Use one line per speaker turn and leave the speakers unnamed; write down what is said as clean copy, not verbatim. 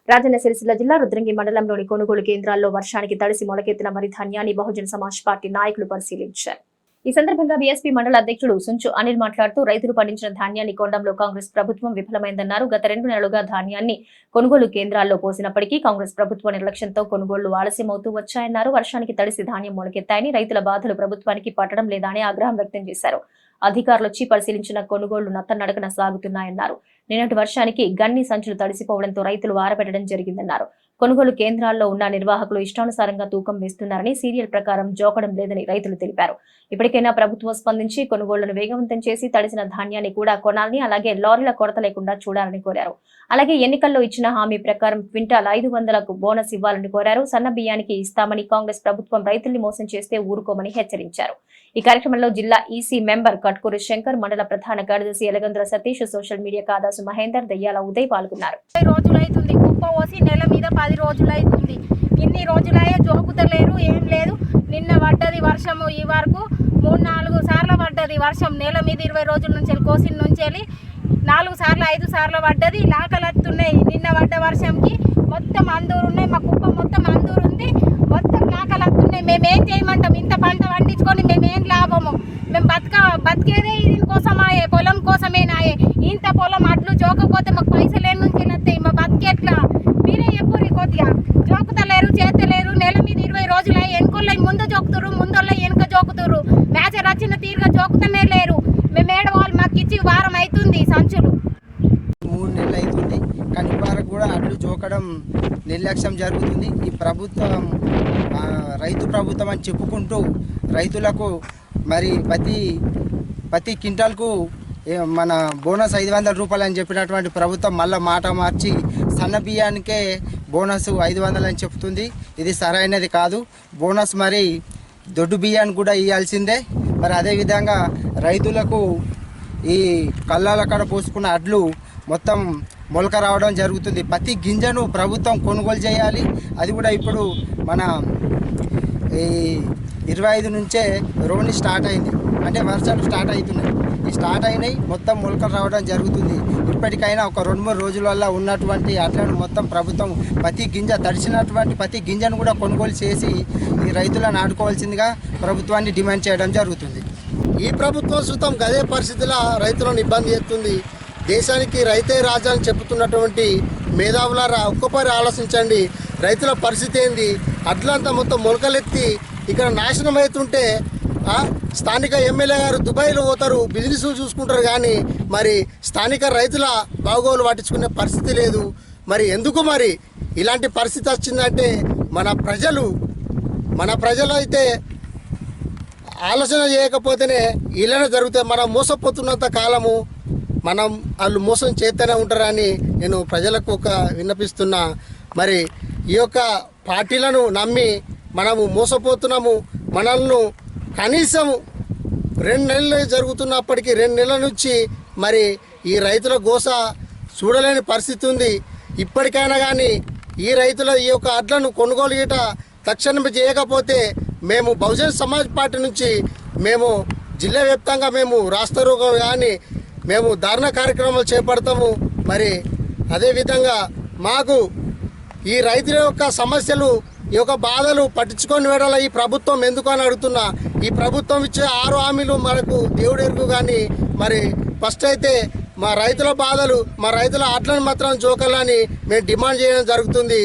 రాజన్న సిరిసిల్ల జిల్లా రుద్రంగి మండలంలోని కొనుగోలు కేంద్రాల్లో వర్షానికి తడిసి మొలకెత్తిన వరి ధాన్యాన్ని బహుజన సమాజ్ పార్టీ నాయకులు పరిశీలించారు. ఈ సందర్భంగా బీఎస్పీ మండల అధ్యక్షుడు సుంచు అనిల్ మాట్లాడుతూ రైతులు పండించిన ధాన్యాన్ని కొనడంలో కాంగ్రెస్ ప్రభుత్వం విఫలమైందన్నారు. గత 2 నెలలుగా ధాన్యాన్ని కొనుగోలు కేంద్రాల్లో పోసినప్పటికీ కాంగ్రెస్ ప్రభుత్వ నిర్లక్ష్యంతో కొనుగోళ్లు ఆలస్యమవుతూ వచ్చాయన్నారు. వర్షానికి తడిసి ధాన్యం మొలకెత్తాయని, రైతుల బాధలు ప్రభుత్వానికి పట్టడం లేదని ఆగ్రహం వ్యక్తం చేశారు. అధికారులు వచ్చి పరిశీలించిన కొనుగోళ్లు నత్తనడకన సాగుతున్నాయన్నారు. నిన్నటి వర్షానికి గన్ని సంచులు తడిసిపోవడంతో రైతులు ఆరబెట్టడం జరిగిందన్నారు. కొనుగోలు కేంద్రాల్లో ఉన్న నిర్వాహకులు ఇష్టానుసారంగా తూకం వేస్తున్నారని, సీరియల్ ప్రకారం జోకడం లేదని రైతులు తెలిపారు. ఇప్పటికైనా ప్రభుత్వం స్పందించి కొనుగోళ్లను వేగవంతం చేసి తడిసిన ధాన్యాన్ని కూడా కొనాలని, అలాగే లారీల కొరత లేకుండా చూడాలని కోరారు. అలాగే ఎన్నికల్లో ఇచ్చిన హామీ ప్రకారం క్వింటాల్ 500కు బోనస్ ఇవ్వాలని కోరారు. సన్న బియ్యానికి ఇస్తామని కాంగ్రెస్ ప్రభుత్వం రైతుల్ని మోసం చేస్తే ఊరుకోమని హెచ్చరించారు. ఈ కార్యక్రమంలో జిల్లా ఈసీ మెంబర్ కట్కూరి శంకర్, మండల ప్రధాన కార్యదర్శి ఎలగంద్ర సతీష్, సోషల్ మీడియా కాదాసు మహేందర్, దయ్యాల ఉదయ్ పాల్గొన్నారు.
నెల మీద 10 రోజులైతుంది. ఇన్ని రోజులయ్యే జోకుతలేరు, ఏం లేదు. నిన్న పడ్డది వర్షము, ఈ వరకు 3-4 సార్లు పడ్డది వర్షం. నెల మీద 20 రోజుల నుంచి కోసిన నుంచి 4 సార్లు 5 సార్లు పడ్డది. లాకలత్తున్నాయి. నిన్న పడ్డ వర్షంకి మొత్తం అందూరు ఉన్నాయి. మా కుప్ప మొత్తం అందూరు ఉంది. మొత్తం లాకలత్తున్నాయి. మేమేం చేయమంటాం? ఇంత పంట పండించుకొని మేమేం లాభము? మేము బతికేదే దీనికోసమాయే, పొలం కోసమేనాయే. ఇంత పొలం అడ్లు జోకపోతే మాకు పైసలు ఏం నుంచి వస్తాయి? మా బతికెట్లా? మీరే ఎప్పుడు కొద్దిగా జోకుతలేరు, చేతలేరు. నెల మీద 20 రోజులు ఎన్నుకోళ్ళ ముందు జోకుతురు, ముందోళ్ళ వెనుక జోకుతురు. మ్యాచర్ వచ్చిన తీరుగా జోకుతనే లేరు. మేము ఏడవాళ్ళు, మాకు ఇచ్చి వారం అవుతుంది సంచులు.
3 నెలలు అవుతుంది. కానీ వరకు కూడా అడ్లు జోకడం నిర్లక్ష్యం జరుగుతుంది. ఈ ప్రభుత్వం రైతు ప్రభుత్వం అని చెప్పుకుంటూ రైతులకు మరి ప్రతి క్వింటాల్కు మన బోనస్ 500 రూపాయలు అని చెప్పినటువంటి ప్రభుత్వం మళ్ళీ మాట మార్చి సన్న బియ్యానికే బోనస్ 500 అని చెప్తుంది. ఇది సరైనది కాదు. బోనస్ మరి దొడ్డు బియ్యాన్ని కూడా ఇవ్వాల్సిందే. మరి అదేవిధంగా రైతులకు ఈ కళ్ళాల కాడ పోసుకున్న అడ్లు మొత్తం మొలక రావడం జరుగుతుంది. ప్రతి గింజను ప్రభుత్వం కొనుగోలు చేయాలి. అది కూడా ఇప్పుడు మన ఈ 25 నుంచే రోని స్టార్ట్ అయింది. అంటే వర్షాలు స్టార్ట్ అవుతున్నాయి. ఈ స్టార్ట్ అయినాయి, మొత్తం మొలకలు రావడం జరుగుతుంది. ఇప్పటికైనా ఒక 2-3 రోజుల వల్ల ఉన్నటువంటి అట్లను మొత్తం ప్రభుత్వం ప్రతి గింజ తడిసినటువంటి ప్రతి గింజను కూడా కొనుగోలు చేసి ఈ రైతులను ఆడుకోవాల్సిందిగా ప్రభుత్వాన్ని డిమాండ్ చేయడం జరుగుతుంది.
ఈ ప్రభుత్వం సుతం గదే పరిస్థితిలో రైతులను ఇబ్బంది చేస్తుంది. దేశానికి రైతే రాజా అని చెబుతున్నటువంటి మేధావులారా ఒక్కసారి ఆలోచించండి. రైతుల పరిస్థితి ఏంది? అడ్లంతా మొత్తం మొలకలెత్తి ఇక్కడ నాశనం అవుతుంటే స్థానిక ఎమ్మెల్యే గారు దుబాయ్లో పోతారు, బిజినెస్ చూసుకుంటారు. కానీ మరి స్థానిక రైతుల బాగోలు పట్టించుకునే పరిస్థితి లేదు. మరి ఎందుకు మరి ఇలాంటి పరిస్థితి వచ్చిందంటే మన ప్రజలు అయితే ఆలోచన చేయకపోతేనే ఇలానే జరుగుతాయి. మనం మోసపోతున్నంత కాలము వాళ్ళు మోసం చేస్తూనే ఉంటారని నేను ప్రజలకు విన్నపిస్తున్నా. మరి ఈ యొక్క పార్టీలను నమ్మి మనము మోసపోతున్నాము. మనల్ని కనీసం 2 నెలలు జరుగుతున్నప్పటికీ 2 నెలల నుంచి మరి ఈ రైతుల గోస చూడలేని పరిస్థితి ఉంది. ఇప్పటికైనా కానీ ఈ రైతుల ఈ యొక్క అడ్లను కొనుగోలు గిట తక్షణం చేయకపోతే మేము బహుజన సమాజ్ పార్టీ నుంచి మేము జిల్లా వ్యాప్తంగా మేము రాస్తారోకో కానీ మేము ధారణ కార్యక్రమాలు చేపడతాము. మరి అదేవిధంగా మాకు ఈ రైతుల యొక్క సమస్యలు, ఈ యొక్క బాధలు పట్టించుకొని వేడాల ఈ ప్రభుత్వం ఎందుకు అని అడుగుతున్నా. ఈ ప్రభుత్వం ఇచ్చే 6 హామీలు మనకు దేవుడు ఎరుగు. కానీ మరి ఫస్ట్ అయితే మా రైతుల బాధలు, మా రైతుల ఆటలను మాత్రం జోకలని మేము డిమాండ్ చేయడం జరుగుతుంది.